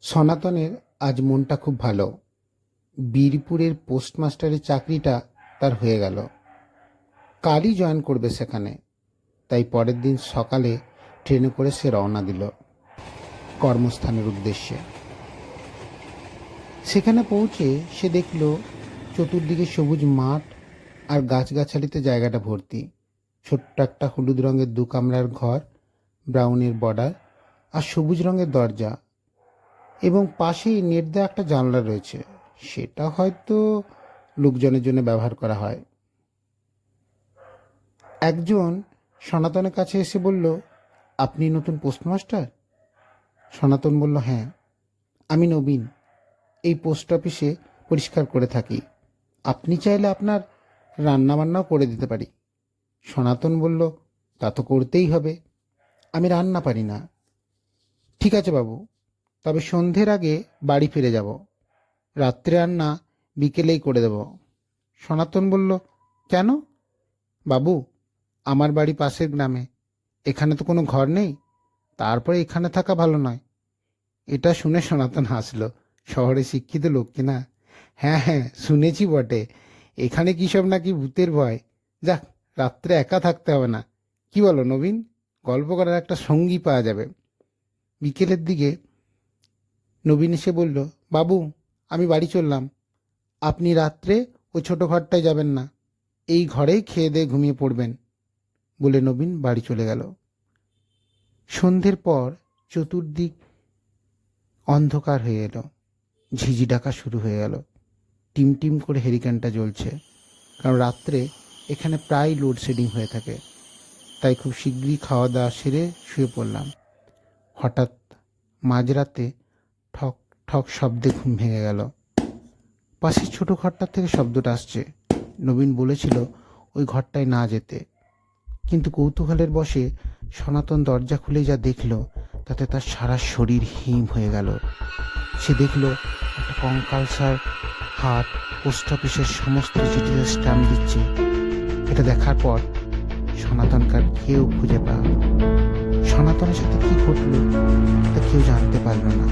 সনাতনের আজ মনটা খুব ভালো। বীরপুরের পোস্টমাস্টারের চাকরিটা তার হয়ে গেল। কালই জয়েন করবে সেখানে। তাই পরের দিন সকালে ট্রেনে করে সে রওনা দিল কর্মস্থানের উদ্দেশ্যে। সেখানে পৌঁছে সে দেখল চতুর্দিকে সবুজ মাঠ আর গাছগাছালিতে জায়গাটা ভর্তি। ছোট্ট একটা হলুদ রঙের 2 কামরার ঘর, ব্রাউনের বর্ডার আর সবুজ রঙের দরজা, এবং পাশেই নেট দেওয়া একটা জানলা রয়েছে। সেটা হয়তো লোকজনের জন্য ব্যবহার করা হয়। একজন সনাতনের কাছে এসে বলল, আপনি নতুন পোস্টমাস্টার? সনাতন বলল, হ্যাঁ, আমি নবীন। এই পোস্ট অফিসে পরিষ্কার করে থাকি। আপনি চাইলে আপনার রান্নাবান্নাও করে দিতে পারি। সনাতন বলল, তা তো করতেই হবে, আমি রান্না পারি না। ঠিক আছে বাবু, তবে সন্ধ্যের আগে বাড়ি ফিরে যাব। রাত্রে রান্না বিকেলেই করে দেব। সনাতন বলল, কেন? বাবু, আমার বাড়ি পাশের গ্রামে, এখানে তো কোনো ঘর নেই, তারপরে এখানে থাকা ভালো নয়। এটা শুনে সনাতন হাসল। শহরে শিক্ষিত লোক কিনা। হ্যাঁ হ্যাঁ, শুনেছি বটে। এখানে কী সব নাকি ভূতের ভয়। যাক, রাত্রে একা থাকতে হবে না। কি বলো নবীন? গল্প করার একটা সঙ্গী পাওয়া যাবে। বিকেলের দিকে নবীন এসে বলল, বাবু, আমি বাড়ি চললাম। আপনি রাত্রে ওই ছোটো ঘরটায় যাবেন না, এই ঘরেই খেয়ে দিয়ে ঘুমিয়ে পড়বেন। বলে নবীন বাড়ি চলে গেল। সন্ধ্যের পর চতুর্দিক অন্ধকার হয়ে এলো। ঝিঝি ডাকা শুরু হয়ে গেল। টিম টিম করে হেরিকেনটা জ্বলছে, কারণ রাত্রে এখানে প্রায় লোডশেডিং হয়ে থাকে। তাই খুব শীঘ্রই খাওয়া দাওয়া সেরে শুয়ে পড়লাম। হঠাৎ মাঝরাতে ঠক ঠক শব্দে ঘুম ভেঙে গেল। পাশের ছোটো ঘরটার থেকে শব্দটা আসছে। নবীন বলেছিল ওই ঘরটায় না যেতে, কিন্তু কৌতূহলের বশে সনাতন দরজা খুলে যা দেখল, তাতে তার সারা শরীর হিম হয়ে গেল। সে দেখল একটা কঙ্কালসার হাত পোস্ট অফিসের সমস্ত চিঠিতে স্ট্যাম্প দিচ্ছে। এটা দেখার পর সনাতনকার কেউ খুঁজে পায়। সনাতনের সাথে কি ঘটল তা কেউ জানতে পারল না।